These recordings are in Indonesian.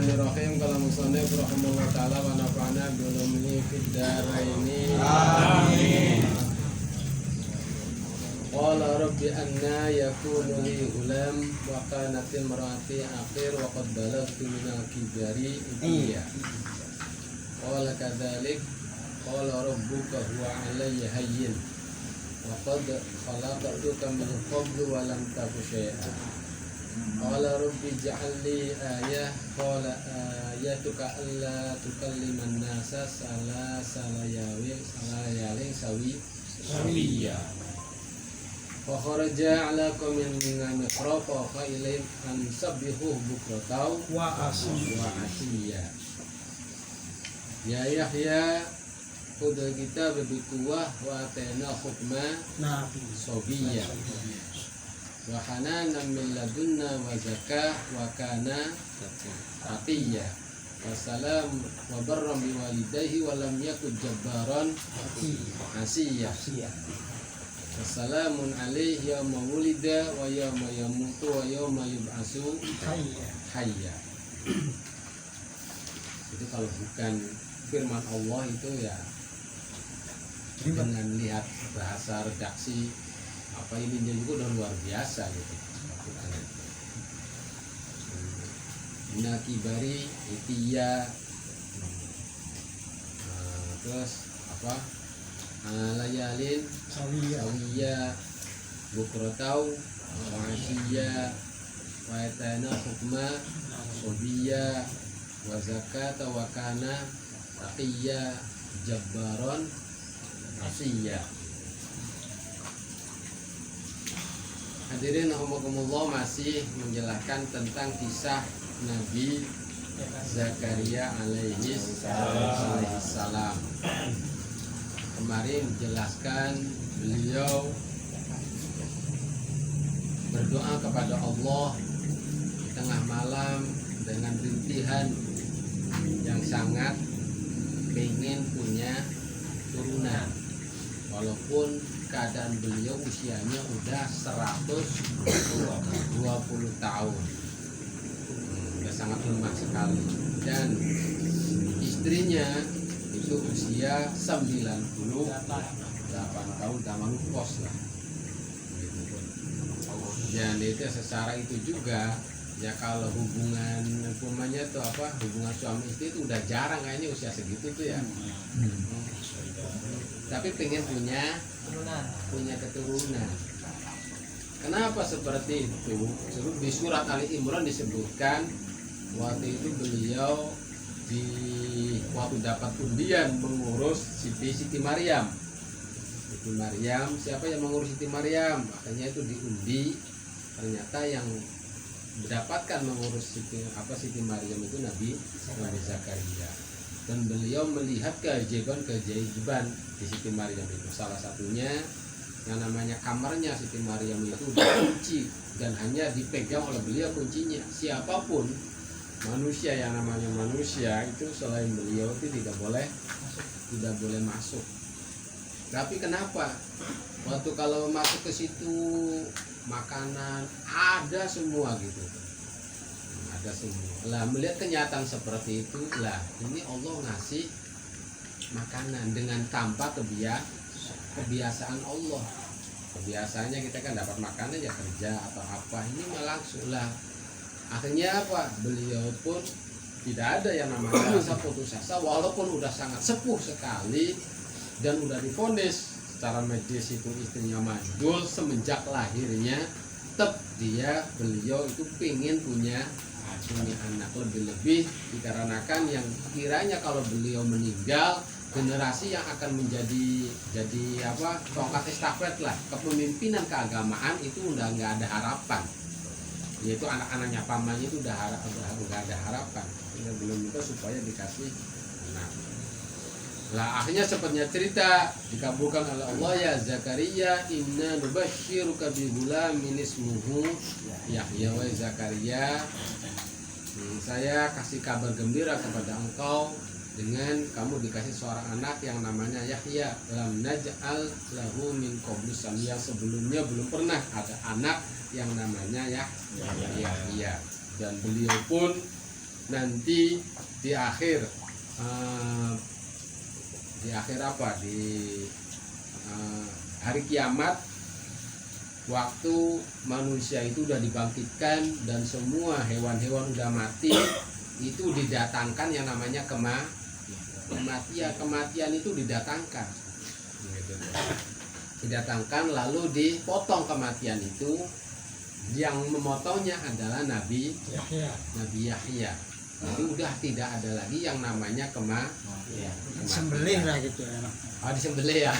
Bismillahirrahmanirrahim. Kalau musannif rahimahullah ta'ala wa nafa'ana bi ulumihi fid dharaini. Amin. Qala rabbi anna yakunu li ghulam wa kanat imraati akhir wa qad balagtu min al-kibari itiya. Qala kadzalik qala rabbuka huwa alayya hayyin wa qad khalaqtuka min qablu wa lam taku syai'an. Qala rabbi ij'al li ayah qala ayatuka alla tukalliman nasa salayalin sawiyya. Wa kharaja ala qaumin min al-mihrab fa ilayhim an sabbihu bukratan wa asiyya. Ya Yahya khudh kitab bi quwwah wa atayna hukma sabiyya. Wa hananan min ladunna wa zakah wa kana taqiyya wa salam wa barram bi walidayhi wa lam yakun jabbaran asiyya. Wassalamun alaihi yawma wulida wa yawma yamutu wa yawma yub'atsu hayya. Itu kalau bukan firman Allah itu ya dengan lihat bahasa redaksi apa ini dia juga udah luar biasa gitu. Inna kibari itiya, terus apa layalin sawiya bukrotau wa asyiya wa atana hukma sobiya wa zakata wa kana taqiyya jabbaron asyiya. Hadirin rahimakumullah, masih menjelaskan tentang kisah Nabi Zakaria alaihi salam. Kemarin jelaskan beliau berdoa kepada Allah di tengah malam dengan rintihan yang sangat pengen punya turunan, walaupun keadaan beliau usianya udah 120 tahun, udah sangat lemah sekali, dan istrinya itu usia 98 tahun, udah menopause lah gitu. Dan itu secara itu juga ya, kalau hubungan umpamanya tuh apa, hubungan suami istri itu udah jarang kayaknya usia segitu tuh ya. Tapi pengen punya keturunan. Kenapa seperti itu? Di surat Ali Imran disebutkan waktu itu beliau waktu dapat undian mengurus Siti Maryam. Siapa yang mengurus Siti Maryam? Makanya itu diundi. Ternyata yang mendapatkan mengurus Siti Maryam itu Nabi Zakaria. Dan beliau melihat keajaiban di Siti Maryam itu. Salah satunya yang namanya kamarnya Siti Maryam itu dikunci dan hanya dipegang oleh beliau kuncinya. Siapapun manusia yang namanya manusia itu selain beliau itu tidak boleh masuk. Tapi kenapa? Waktu kalau masuk ke situ makanan ada semua gitu. Ada semua. Lah melihat kenyataan seperti itu, lah ini Allah ngasih makanan dengan tanpa kebiasaan Allah. Kebiasaannya kita kan dapat makanan ya kerja atau apa, ini malah langsung lah. Akhirnya apa? Beliau pun tidak ada yang namanya rasa putus asa, walaupun udah sangat sepuh sekali dan udah divonis secara medis itu istrinya mandul semenjak lahirnya. Tetap beliau itu pengen punya anak, lebih-lebih dikarenakan yang kiranya kalau beliau meninggal, generasi yang akan menjadi tongkat estafet lah kepemimpinan keagamaan itu udah nggak ada harapan, yaitu anak-anaknya pamannya itu udah nggak ada harapan. Dia belum minta supaya dikasih anak. Lah akhirnya sepertinya cerita dikabulkan oleh Allah, ya Zakaria inna nubasyiruka bi ghulamin ismuhu Yahya. Wa Zakaria, saya kasih kabar gembira kepada engkau dengan kamu dikasih seorang anak yang namanya Yahya. Lam naj'al lahu min qablu samia, sebelumnya belum pernah ada anak yang namanya Yahya. Dan beliau pun nanti di akhir apa di hari kiamat, waktu manusia itu udah dibangkitkan dan semua hewan-hewan udah mati, itu didatangkan yang namanya kematian itu didatangkan gitu. Didatangkan lalu dipotong kematian itu. Yang memotongnya adalah Nabi Yahya. Jadi udah tidak ada lagi yang namanya kematian. Sembelih lah gitu ya. Oh, disembelih ya.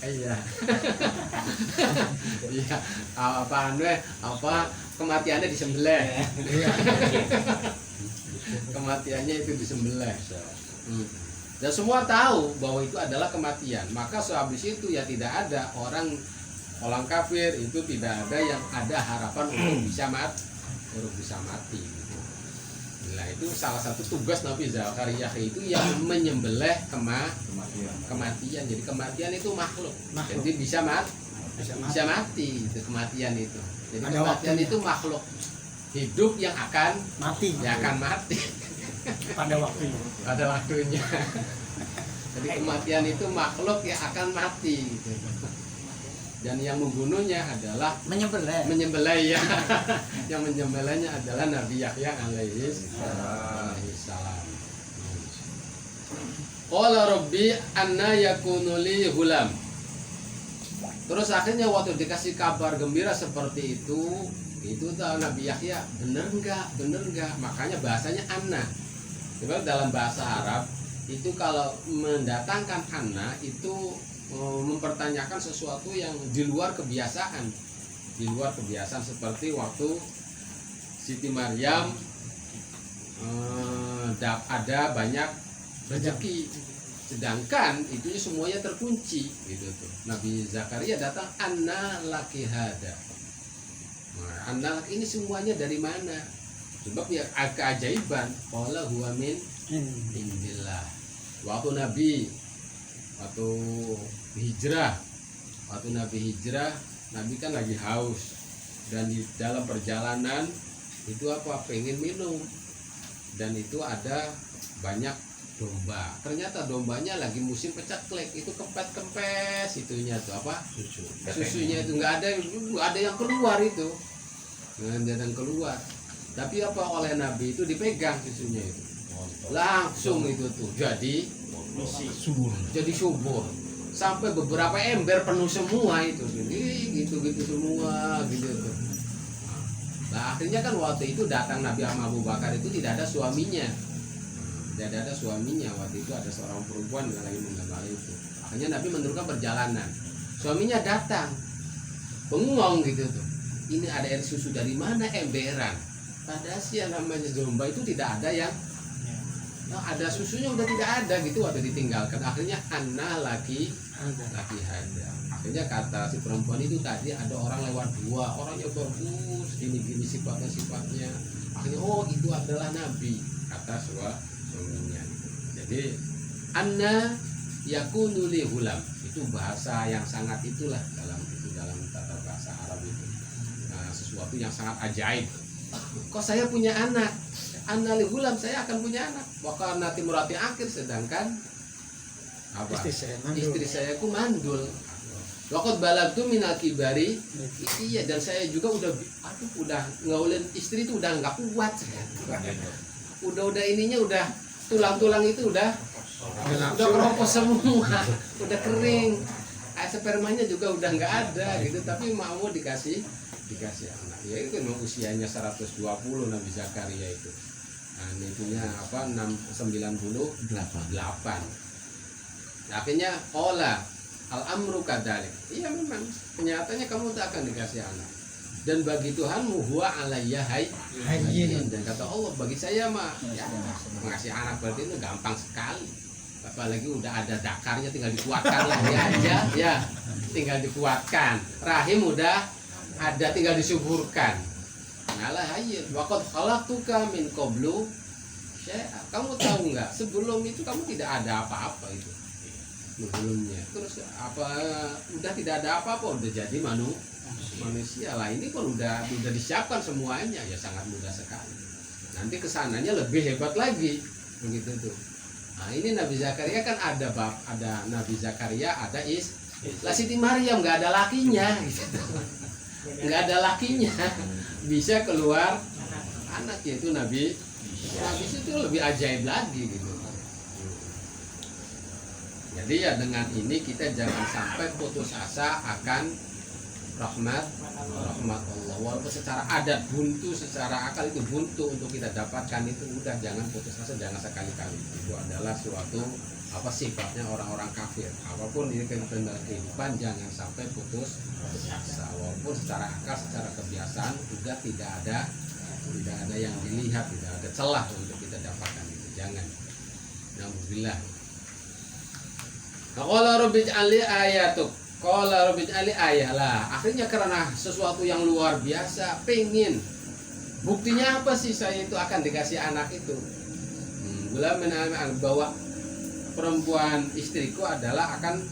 Iya. Iya. Apa kematiannya disembelih. Kematiannya itu disembelih. Dan semua tahu bahwa itu adalah kematian. Maka sehabis itu ya tidak ada orang kafir itu tidak ada yang ada harapan untuk bisa mati. Gitu. Nah itu salah satu tugas Nabi Zakaria itu yang menyembelih kematian. Jadi kematian itu makhluk. Jadi bisa mati itu kematian itu. Jadi ada kematian waktunya. Itu makhluk hidup yang akan mati. Pada waktunya. Jadi kematian itu makhluk yang akan mati gitu. Dan yang membunuhnya adalah menyembelih ya. Yang menyembelihnya adalah Nabi Yahya alaihi salam. Qala rabbi anna yakunu li hulam. Terus akhirnya waktu dikasih kabar gembira seperti itu Nabi Yahya bener enggak? Makanya bahasanya anna. Sebab dalam bahasa Arab itu kalau mendatangkan anna itu mempertanyakan sesuatu yang di luar kebiasaan, seperti waktu Siti Maryam ada banyak rezeki, sedangkan itu semuanya terkunci gitu tuh. Nabi Zakaria datang, anna laki hada. Nah, anna laki ini semuanya dari mana? Sebab ya keajaiban, qala huwa min indillah. Waktu Nabi hijrah, Nabi kan lagi haus dan di dalam perjalanan itu pengen minum, dan itu ada banyak domba. Ternyata dombanya lagi musim peceklek, itu kempes itunya tuh susunya itu nggak ada yang keluar itu, tapi oleh Nabi itu dipegang susunya itu langsung itu tuh jadi subur sampai beberapa ember penuh semua itu gitu semua gitu tuh. Nah akhirnya kan waktu itu datang Nabi Abu Bakar itu tidak ada suaminya waktu itu ada seorang perempuan yang lagi menggembala itu. Akhirnya Nabi meneruskan perjalanan, suaminya datang bengong gitu tuh, ini ada air susu dari mana emberan, padahal sih yang namanya domba itu tidak ada yang ada susunya, udah tidak ada gitu waktu ditinggalkan. Akhirnya anna laki hada. Akhirnya kata si perempuan itu tadi ada orang lewat dua, orangnya bagus, gini sifatnya. Akhirnya itu adalah Nabi, kata suaminya. Jadi anna yakunu li hulam itu bahasa yang sangat itulah dalam tata bahasa Arab itu. Nah, sesuatu yang sangat ajaib. Kok saya punya anak? Anali hulam, saya akan punya anak. Waktu nanti murati akhir, sedangkan istri saya ku mandul. Waktu balagtu minal kibari, iya, dan saya juga udah ngaulin istri itu udah nggak kuat saya. Udah ininya udah tulang itu udah keropos semua, udah kering. Spermanya juga udah nggak ada gitu, tapi mau dikasih anak. Ya itu memang usianya 120 Nabi Zakaria itu. Nah, itunya 98. Akhirnya al-amru kadzalik. Iya memang kenyataannya kamu tak akan dikasih anak. Dan bagi Tuhanmu huwa alayya hayyin. Dan kata Allah bagi saya mengasih anak berarti itu gampang sekali. Apalagi udah ada dakarnya tinggal dikuatkan lagi aja ya. Tinggal dikuatkan. Rahim udah ada tinggal disuburkan. Ngalah hayyin. Waqad khalaqtuka min qablu syai'a. Kamu tahu enggak? Sebelum itu kamu tidak ada apa-apa itu. Sebelumnya. Terus udah tidak ada apa-apa, udah jadi manusia lah. Ini kan udah disiapkan semuanya, ya sangat mudah sekali. nanti kesananya lebih hebat lagi begitu tuh. Nah ini Nabi Zakaria kan ada Nabi Zakaria, ada lah Siti Maryam nggak ada lakinya gitu. Nggak ada lakinya bisa keluar anak, yaitu Nabi itu lebih ajaib lagi gitu. Jadi ya dengan ini kita jangan sampai putus asa akan rahmat Allah, walaupun secara adat buntu, secara akal itu buntu untuk kita dapatkan itu, udah jangan putus asa, jangan sekali-kali. Itu adalah suatu sifatnya orang-orang kafir. Apapun ini kehidupan jangan sampai putus asa, walaupun secara akal, secara kebiasaan udah tidak ada yang dilihat, tidak ada celah untuk kita dapatkan itu, jangan. Alhamdulillah. Nah, qala rabbi ij'alli ayatuk. Qala rabbi ij'alli ayah lah. Akhirnya karena sesuatu yang luar biasa, pengen. Buktinya apa sih saya itu akan dikasih anak itu? Gula bahwa perempuan istriku adalah akan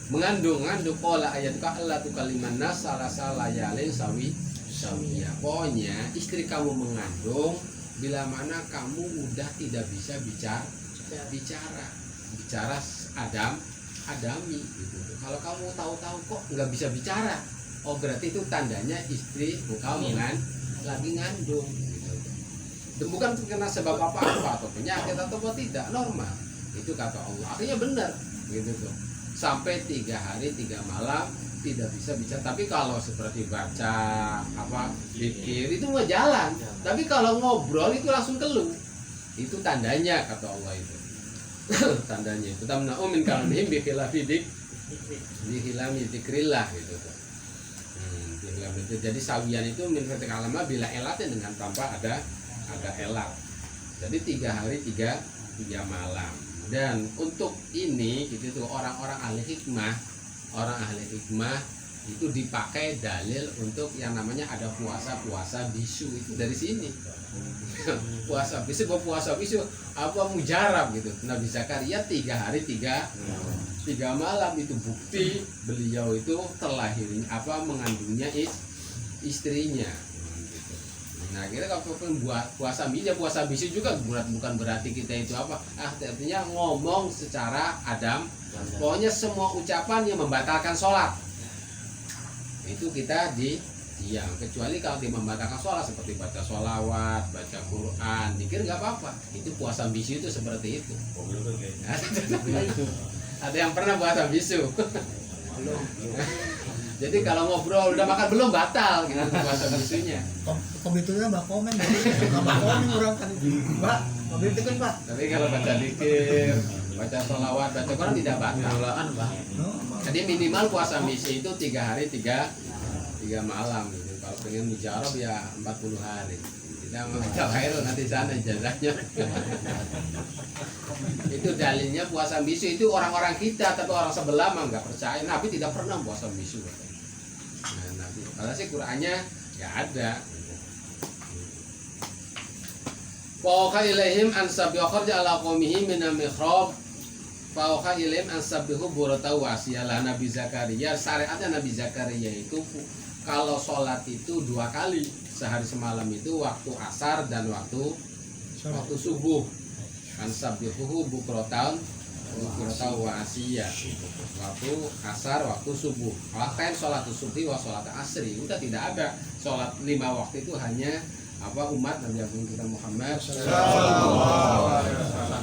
mengandung qala ayatuka alla tukalliman nas salasa layalin sawiya. Pokoknya istri kamu mengandung bila mana kamu udah tidak bisa bicara adami gitu. Kalau kamu tahu-tahu kok nggak bisa bicara, oh berarti itu tandanya istri kamu lagi ngandung gitu. Itu bukan karena sebab apa-apa atau penyakit atau apa, tidak, normal. Itu kata Allah. Akhirnya benar gitu tuh. Sampai 3 hari 3 malam tidak bisa bicara. Tapi kalau seperti baca zikir itu mau jalan. Tapi kalau ngobrol itu langsung keluh. Itu tandanya kata Allah itu. Tandanya itu tamna'u min kalamihim bi khilami dzikrillah gitu tuh. Jadi sawian itu min kalama bila elatnya dengan tanpa ada elat. Jadi 3 hari 3 malam. Dan untuk ini gitu tuh orang ahli hikmah itu dipakai dalil untuk yang namanya ada puasa bisu, itu dari sini. Puasa bisu apa mujarab gitu. Nabi Zakaria 3 hari 3 malam itu bukti beliau itu terlahirnya mengandungnya istrinya gitu. Nah kita kalau buat puasa bisu juga bukan berarti kita itu artinya ngomong secara adam. Pokoknya semua ucapan yang membatalkan sholat itu kita diam, kecuali kalau dia membatalkan sholat seperti baca sholawat, baca Quran, zikir nggak apa-apa. Itu puasa bisu itu seperti itu. Ada yang pernah puasa bisu? Jadi kalau ngobrol udah makan belum batal gitu puasa bisunya. Komitmennya mbak komen, mbak komen orang kan, mbak komitmen kan pak. Tapi kalau baca zikir, baca sholawat, baca Quran tidak batal. Jadi minimal puasa bisu itu 3 hari 3 malam gitu. Kalau pengen mujarab ya 40 hari. Kita mau khairul nanti sana jazahnya. Itu dalilnya puasa bisu itu orang-orang kita, tapi orang sebelah mah nggak percaya. Nabi tidak pernah puasa bisu. Nah, Nabi, kalau sih Qur'annya ya ada. Fa'auha ilaihim an sabbihu kharja ala qaumihi min al-mihrab. Fa'auha ilaihim an sabbihu burata wa asyalah. Nabi Zakaria, syariatnya Nabi Zakaria itu kalau sholat itu 2 kali sehari semalam, itu waktu asar dan waktu subuh. Ansabbihuhu bukratan wa asya. Waktu asar, waktu subuh. Waktu sholat subuh wa sholat asri. Udah tidak ada sholat 5 waktu, itu hanya umat Nabi Agung kita Muhammad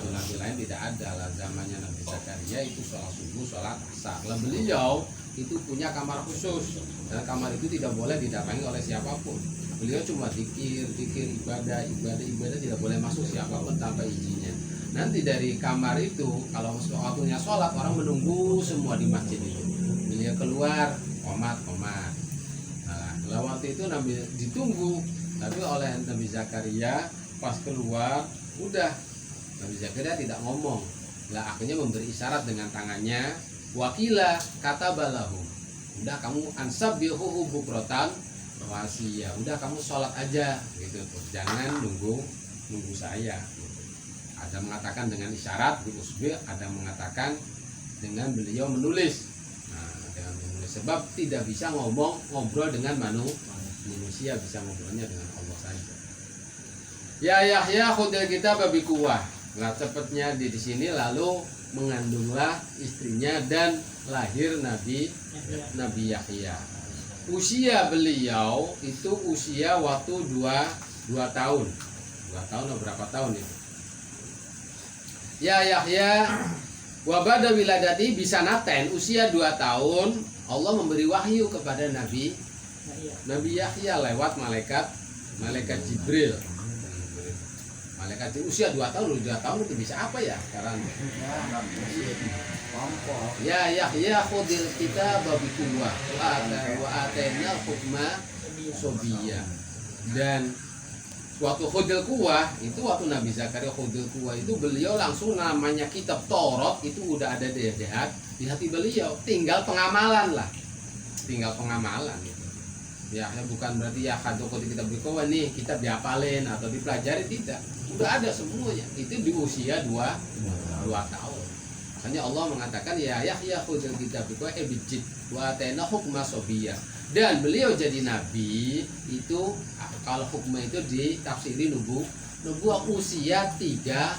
Nabi lain tidak ada lah. Zamannya Nabi Zakaria itu sholat subuh, sholat asar. Lah beliau itu punya kamar khusus, dan kamar itu tidak boleh didatangi oleh siapapun. Beliau cuma zikir, ibadah tidak boleh masuk siapapun tanpa izinnya. Nanti dari kamar itu kalau waktunya sholat, orang menunggu semua di masjid itu. Beliau keluar, qomat. Nah, waktu itu Nabi ditunggu, tapi oleh Nabi Zakaria pas keluar, udah Nabi Zakaria tidak ngomong. Lah akhirnya memberi isyarat dengan tangannya. Wakila kata balahu, udah kamu ansabbihuhu bukratan wasiyah, udah kamu sholat aja gitu, jangan nunggu saya gitu. Ada mengatakan dengan isyarat di usbi, ada mengatakan dengan beliau menulis. Nah, dengan menulis sebab tidak bisa ngobrol dengan manusia, bisa ngobrolnya dengan Allah saja. Ya Yahya khudil kita babi kuah. Nah cepatnya di sini lalu mengandunglah istrinya dan lahir Nabi Yahya. Usia beliau itu usia waktu 2 tahun. 2 tahun atau berapa tahun itu? Ya Yahya wabada wiladati bisa naten usia 2 tahun Allah memberi wahyu kepada Nabi Yahya lewat malaikat Jibril. Malaikat Jibril usia 2 tahun, 2 tahun itu bisa apa ya sekarang? Ya Yahya khudil kita babi kuwah wa atena hukma sobiyah. Dan waktu khudil kuwah itu waktu Nabi Zakaria khudil kuwah itu beliau langsung namanya kitab Taurat itu udah ada di hati beliau, tinggal pengamalan lah, gitu. Ya bukan berarti ya kado kita berkuah nih kita diapalin atau dipelajari, tidak, udah ada semuanya itu di usia 2 tahun. Makanya Allah mengatakan ya Yahya khudil kita berkuah bijid wa atena hukma sobiyah. Dan beliau jadi nabi itu kalau hukma itu ditafsiri nubuah usia 3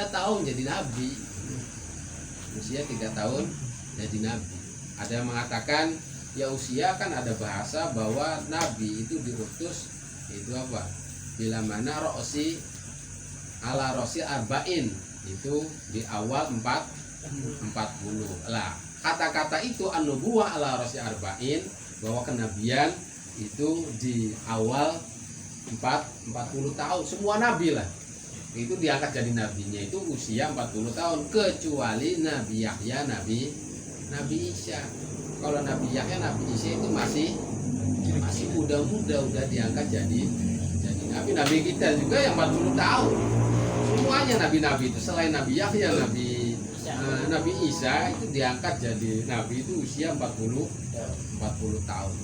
tahun jadi nabi. Usia 3 tahun jadi nabi. Ada yang mengatakan ya usia kan ada bahasa bahwa nabi itu diutus itu apa? Bila mana rosi ala rosi arba'in itu di awal 40 lah. Kata-kata itu an-nubuwah ala rosi arba'in bahwa kenabian itu di awal 40 tahun. Semua nabi lah itu diangkat jadi nabinya itu usia 40 tahun kecuali Nabi Yahya, Nabi Isa. Kalau Nabi Yahya, Nabi Isa itu masih muda-muda udah diangkat jadi nabi. Nabi kita juga yang 40 tahun. Semuanya nabi-nabi itu selain Nabi Yahya, Nabi Isa itu diangkat jadi nabi itu usia 40 tahun.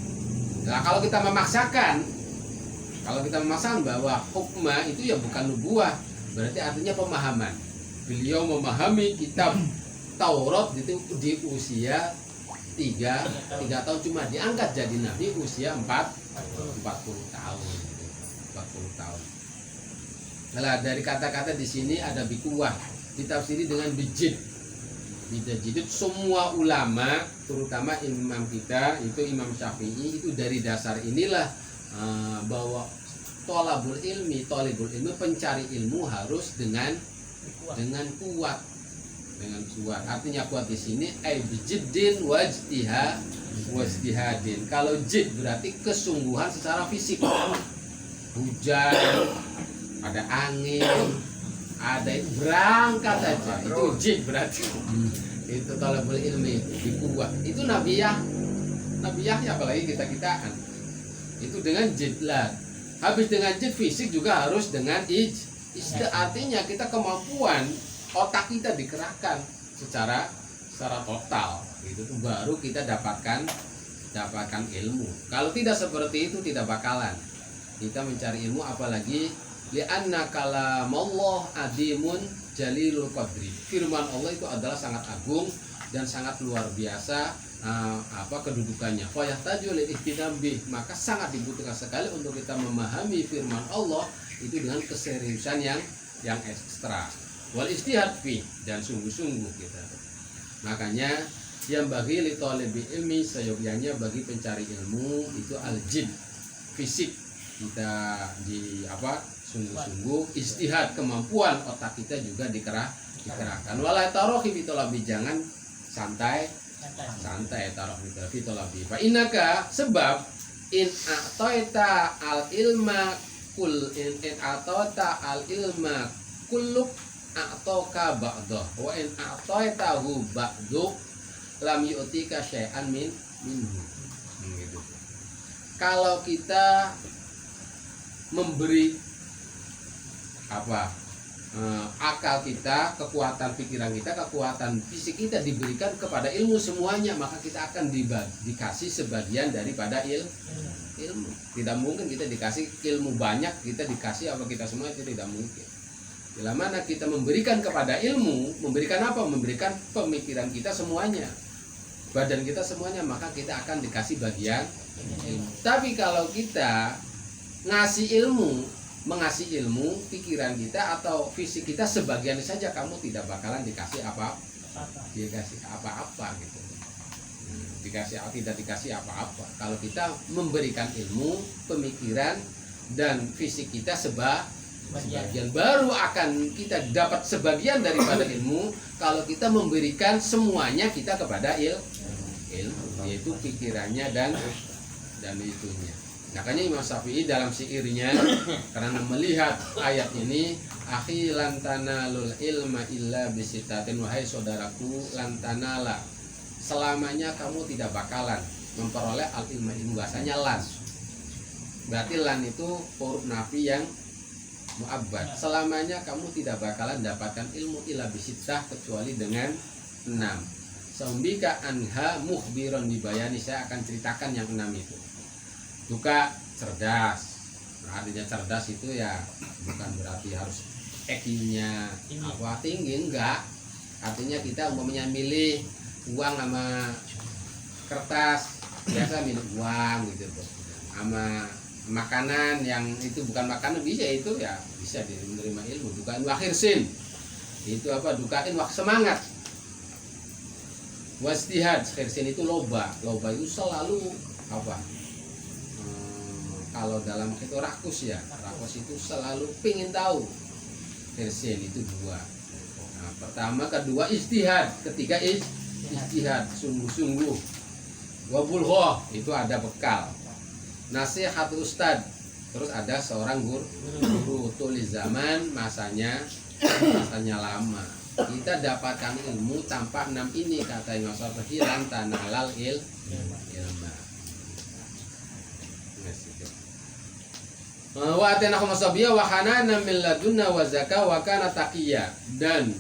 Nah, kalau kita memaksakan bahwa hukmah itu ya bukan nubuah, berarti artinya pemahaman. Beliau memahami kitab Taurat itu di usia 3 tahun, cuma diangkat jadi nabi usia 40 tahun. 40 tahun. Nah, dari kata-kata di sini ada bikuwah ditafsiri dengan bijid. Bijid semua ulama terutama imam kita itu Imam Syafi'i itu dari dasar inilah bahwa tolibul ilmi pencari ilmu harus dengan kuat. Artinya kuat di sini bijiddin wajtihadin. Kalau jid berarti kesungguhan secara fisik. Hujan, ada angin, ada itu berangkat aja. Itu jid berarti. Itu tolibul ilmi dikuat. Itu Nabi Yahya apalagi kita-kitaan. Itu dengan jid lah. Habis dengan jid fisik juga harus dengan artinya kita kemampuan otak kita dikerahkan secara total. Itu tuh baru kita dapatkan ilmu. Kalau tidak seperti itu tidak bakalan kita mencari ilmu, apalagi li'anna kalamallah adimun jalilul qadri. Firman Allah itu adalah sangat agung dan sangat luar biasa kedudukannya. Fa yahtaju lil ihtimam bih, maka sangat dibutuhkan sekali untuk kita memahami firman Allah itu dengan keseriusan yang ekstra. Wal istihad fi, dan sungguh-sungguh kita. Makanya yang bagi li thalibi ilmi seyogyanya bagi pencari ilmu itu al-jid, fisik kita sungguh-sungguh, istihad kemampuan otak kita juga dikerahkan. Wala tarohi fi talabi, jangan santai tarohi fi talabi. Fa innaka sebab in a'taita al ilma kulluk a'taka ba'dah wa in a'taitahu ba'du lam yu'tika syai'an minhu. Gitu. Kalau kita memberi akal kita, kekuatan pikiran kita, kekuatan fisik kita diberikan kepada ilmu semuanya, maka kita akan dikasih sebagian daripada ilmu. Tidak mungkin kita dikasih ilmu banyak, kita dikasih apa kita semua, itu tidak mungkin. Bila mana kita memberikan kepada ilmu, memberikan apa? Memberikan pemikiran kita semuanya, badan kita semuanya, maka kita akan dikasih bagian ilmu. Tapi kalau kita ngasih ilmu, mengasih ilmu, pikiran kita atau fisik kita sebagian saja, kamu tidak bakalan dikasih apa-apa gitu. Tidak dikasih apa-apa. Kalau kita memberikan ilmu, pemikiran dan fisik kita sebagian, baru akan kita dapat sebagian daripada ilmu kalau kita memberikan semuanya kita kepada ilmu, yaitu pikirannya dan itunya. Makanya Imam Syafi'i dalam syairnya karena melihat ayat ini, akhi lantana lul ilma illa bisitatin, wahai saudaraku lantanala, selamanya kamu tidak bakalan memperoleh al ilma, ilmu bahasanya lan. Berarti lan itu huruf nafi yang mu'abbad. Selamanya kamu tidak bakalan dapatkan ilmu illa bisitah kecuali dengan 6. Sambika anha mukhbiron dibayani, saya akan ceritakan yang 6 itu. Duka cerdas. Nah, artinya cerdas itu ya bukan berarti harus EQ-nya apa tinggi, enggak. Artinya kita umpamanya milih uang sama kertas, biasa milih uang gitu tuh. Sama makanan yang itu bukan makanan bisa itu ya bisa menerima ilmu. Dukain wakhirsin itu apa? Dukain wak semangat. Wastihad khirsin itu loba itu selalu apa? Kalau dalam itu rakus ya, rakus itu selalu pingin tahu. Khirsin itu 2. Nah, pertama, kedua istihad, ketiga istihad sungguh-sungguh. Wabulghah itu ada bekal. Nasihat ustad, terus ada seorang guru tulis zaman masanya lama. Kita dapatkan ilmu tanpa 6 ini, kata Imam Syafi'i, lantanalal ilma. Wa atinakum asabiyya wa hananan min ladunna wa zakah wa kana taqiyya. Dan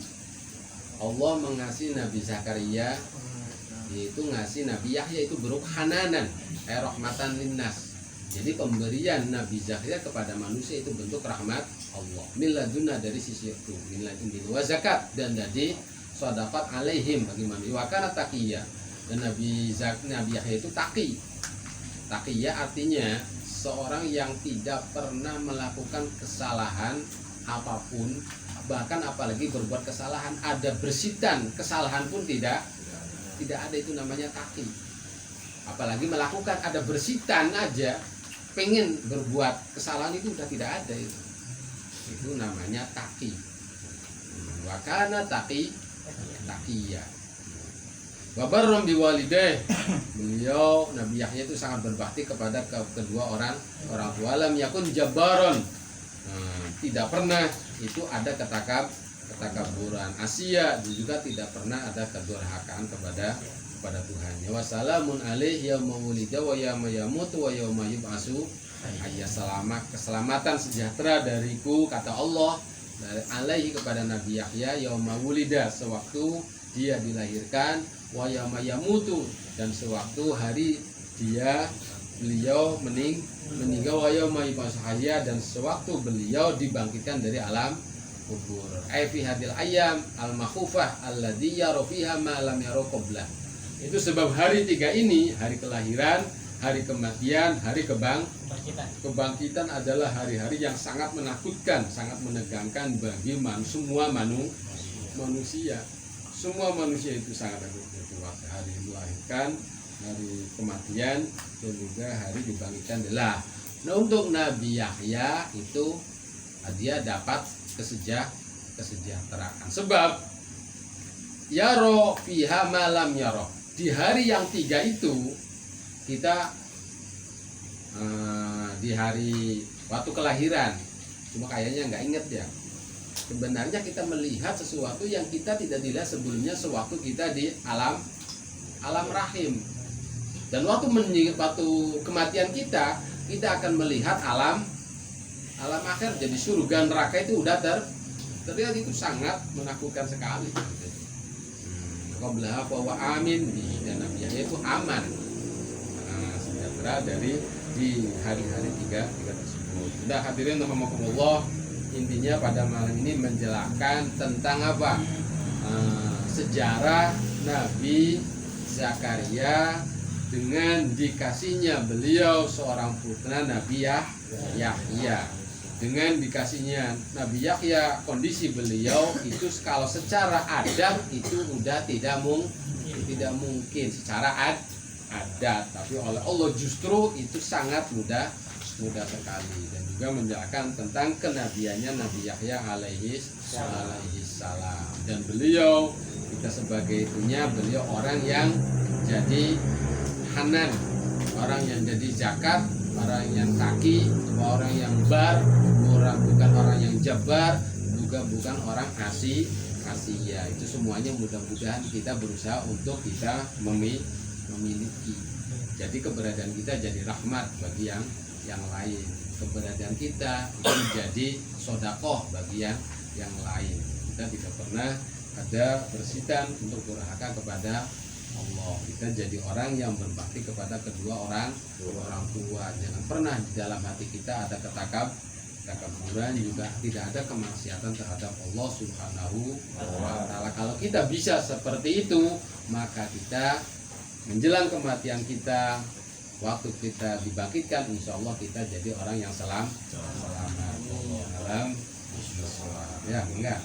Allah mengasihi Nabi Zakaria, yaitu ngasih Nabi Yahya itu berupa hananan, rahmatan linnas. Jadi pemberian Nabi Zakaria kepada manusia itu bentuk rahmat Allah. Min ladunna dari sisi itu, min ladunna wa zakat, dan dari sedekah alaihim bagi manusia. Wa kana taqiyya. Dan Nabi Yahya itu taqi. Taqiyya artinya seorang yang tidak pernah melakukan kesalahan apapun, bahkan apalagi berbuat kesalahan, ada bersitan kesalahan pun tidak ada, itu namanya taqi. Apalagi melakukan ada bersitan aja, pengen berbuat kesalahan itu udah tidak ada, itu namanya taqi. Wa kana taqiyya. Wabarrom biwalideh, beliau Nabi Yahya itu sangat berbakti kepada kedua orang tua. Lam yakun jabbaron, tidak pernah itu ada ketakaburan. Asia juga tidak pernah ada kedurhakaan kepada Tuhannya. Wassalamun alaihi yauma wulida wa yauma yamutu wa yauma yub'atsu. Keselamatan sejahtera dariku, kata Allah, dari alaihi kepada Nabi Yahya, yauma wulida sewaktu dia dilahirkan, wa yauma yamutu dan sewaktu hari beliau meninggal, wa yauma yub'atsu dan sewaktu beliau dibangkitkan dari alam kubur. Ai fi hadil ayyam al makhufah alladhi yara fiha ma lam yara qabla. Itu sebab hari 3 ini, hari kelahiran, hari kematian, hari kebangkitan adalah hari-hari yang sangat menakutkan, sangat menegangkan bagi semua manusia. Semua manusia itu sangat takut. Hari dilahirkan, hari kematian, dan juga hari dibangkitkan. Nah, untuk Nabi Yahya itu dia dapat kesejahteraan. Sebab yaro fiha malam yaro. Di hari yang 3 itu kita di hari waktu kelahiran, cuma kayaknya nggak inget ya. Sebenarnya kita melihat sesuatu yang kita tidak dilihat sebelumnya sewaktu kita di alam rahim. Dan waktu kematian kita akan melihat alam akhir, jadi surga neraka itu udah terlihat, itu sangat menakutkan sekali. Qabla wa amin, dan Nabi Yahya itu aman, sejahtera dari di hari-hari 3 tersebut. Sudah hadirin rahimakumullah, intinya pada malam ini menjelaskan tentang apa? Sejarah Nabi Zakaria dengan dikasihnya beliau seorang putra Nabi Yahya. dengan dikasihnya Nabi Yahya, kondisi beliau itu kalau secara adat itu udah tidak mungkin secara adat, tapi oleh Allah justru itu sangat mudah sekali. Dan juga menjelaskan tentang kenabiannya Nabi Yahya alaihi salam. Dan beliau, kita sebagai itunya, beliau orang yang jadi hanan, orang yang jadi zakat, orang yang taki, orang yang bukan orang yang jabar, juga bukan orang Asia. Itu semuanya mudah-mudahan kita berusaha untuk kita memiliki. Jadi keberadaan kita jadi rahmat bagi yang lain. Keberadaan kita itu jadi sodakoh bagi yang lain. Kita tidak pernah ada bersitan untuk durhaka kepada Allah. Kita jadi orang yang berbakti kepada kedua orang tua. Jangan pernah di dalam hati kita ada ketakaburan, juga tidak ada kemaksiatan terhadap Allah Subhanahu wa Ta'ala. Kalau kita bisa seperti itu, maka kita menjelang kematian kita, waktu kita dibangkitkan, insya Allah kita jadi orang yang selamat. Allah alam. Ya, enggak.